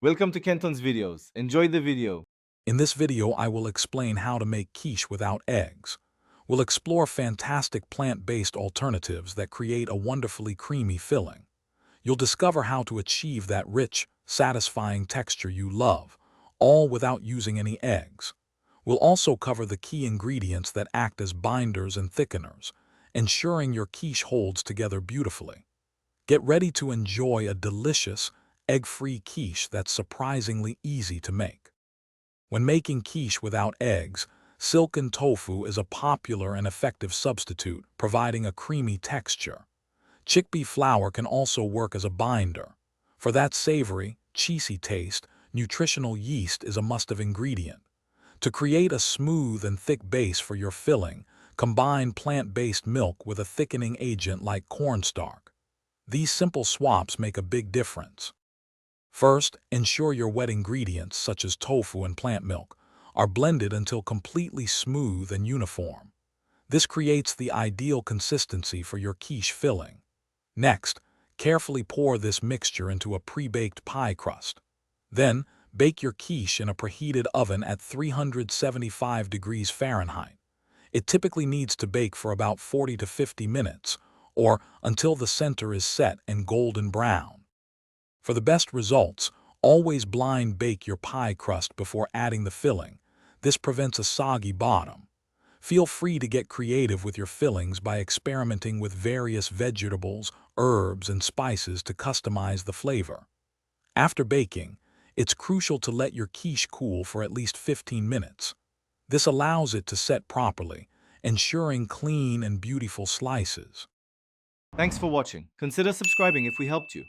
Welcome to Kenton's videos. Enjoy the video. In this video, I will explain how to make quiche without eggs. We'll explore fantastic plant-based alternatives that create a wonderfully creamy filling. You'll discover how to achieve that rich, satisfying texture you love, all without using any eggs. We'll also cover the key ingredients that act as binders and thickeners, ensuring your quiche holds together beautifully. Get ready to enjoy a delicious, egg-free quiche that's surprisingly easy to make. When making quiche without eggs, silken tofu is a popular and effective substitute, providing a creamy texture. Chickpea flour can also work as a binder. For that savory, cheesy taste, nutritional yeast is a must-have ingredient. To create a smooth and thick base for your filling, combine plant-based milk with a thickening agent like cornstarch. These simple swaps make a big difference. First, ensure your wet ingredients, such as tofu and plant milk, are blended until completely smooth and uniform. This creates the ideal consistency for your quiche filling. Next, carefully pour this mixture into a pre-baked pie crust. Then, bake your quiche in a preheated oven at 375 degrees Fahrenheit. It typically needs to bake for about 40 to 50 minutes, or until the center is set and golden brown. For the best results, always blind bake your pie crust before adding the filling. This prevents a soggy bottom. Feel free to get creative with your fillings by experimenting with various vegetables, herbs, and spices to customize the flavor. After baking, it's crucial to let your quiche cool for at least 15 minutes. This allows it to set properly, ensuring clean and beautiful slices. Thanks for watching. Consider subscribing if we helped you.